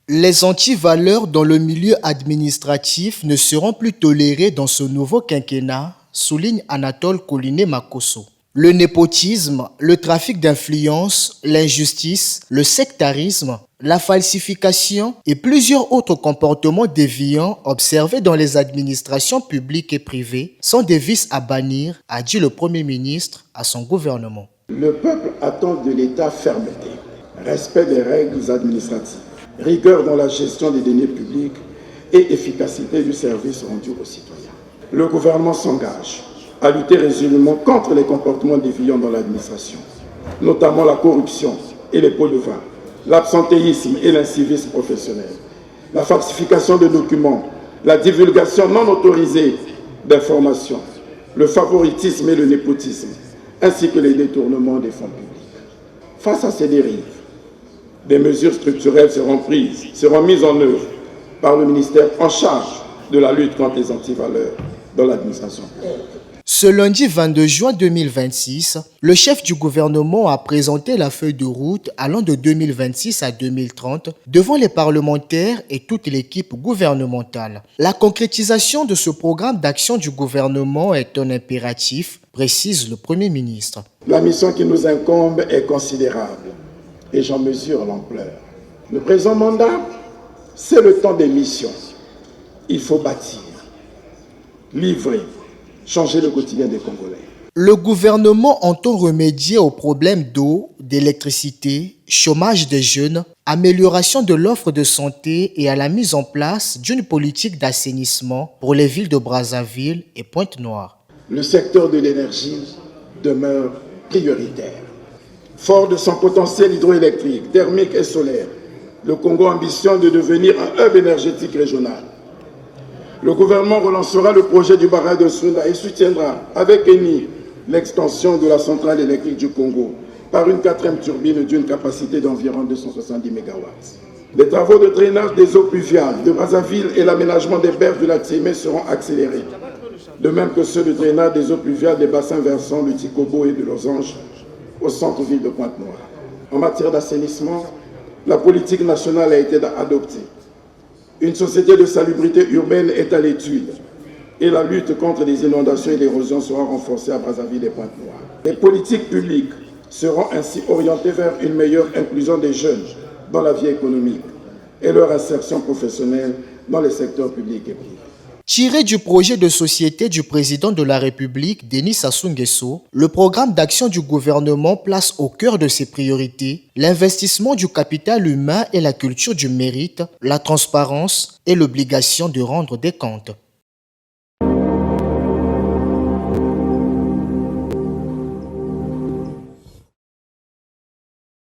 Les antivaleurs dans le milieu administratif ne seront plus tolérées dans ce nouveau quinquennat, souligne Anatole Collinet-Makosso. Le népotisme, le trafic d'influence, l'injustice, le sectarisme, la falsification et plusieurs autres comportements déviants observés dans les administrations publiques et privées sont des vices à bannir, a dit le Premier ministre à son gouvernement. Le peuple attend de l'État fermeté, respect des règles administratives, rigueur dans la gestion des deniers publics et efficacité du service rendu aux citoyens. Le gouvernement s'engage à lutter résolument contre les comportements déviants dans l'administration, notamment la corruption et les pots de vin, l'absentéisme et l'incivisme professionnel, la falsification de documents, la divulgation non autorisée d'informations, le favoritisme et le népotisme, ainsi que les détournements des fonds publics. Face à ces dérives, des mesures structurelles seront mises en œuvre par le ministère en charge de la lutte contre les antivaleurs dans l'administration publique. Ce lundi 22 juin 2026, le chef du gouvernement a présenté la feuille de route allant de 2026 à 2030 devant les parlementaires et toute l'équipe gouvernementale. La concrétisation de ce programme d'action du gouvernement est un impératif, précise le Premier ministre. La mission qui nous incombe est considérable et j'en mesure l'ampleur. Le présent mandat, c'est le temps des missions. Il faut bâtir, livrer, changer le quotidien des Congolais. Le gouvernement entend remédier aux problèmes d'eau, d'électricité, chômage des jeunes, amélioration de l'offre de santé et à la mise en place d'une politique d'assainissement pour les villes de Brazzaville et Pointe-Noire. Le secteur de l'énergie demeure prioritaire. Fort de son potentiel hydroélectrique, thermique et solaire, le Congo ambitionne de devenir un hub énergétique régional. Le gouvernement relancera le projet du barrage de Sunda et soutiendra avec ENI l'extension de la centrale électrique du Congo par une 4e turbine d'une capacité d'environ 270 MW. Les travaux de drainage des eaux pluviales de Brazzaville et l'aménagement des berges de la Tsémé seront accélérés, de même que ceux de drainage des eaux pluviales des bassins versants de Tikobo et de Losange au centre-ville de Pointe-Noire. En matière d'assainissement, la politique nationale a été adoptée. Une société de salubrité urbaine est à l'étude et la lutte contre les inondations et l'érosion sera renforcée à Brazzaville et Pointe-Noire. Les politiques publiques seront ainsi orientées vers une meilleure inclusion des jeunes dans la vie économique et leur insertion professionnelle dans les secteurs publics et privés. Tiré du projet de société du président de la République, Denis Sassou Nguesso, le programme d'action du gouvernement place au cœur de ses priorités l'investissement du capital humain et la culture du mérite, la transparence et l'obligation de rendre des comptes.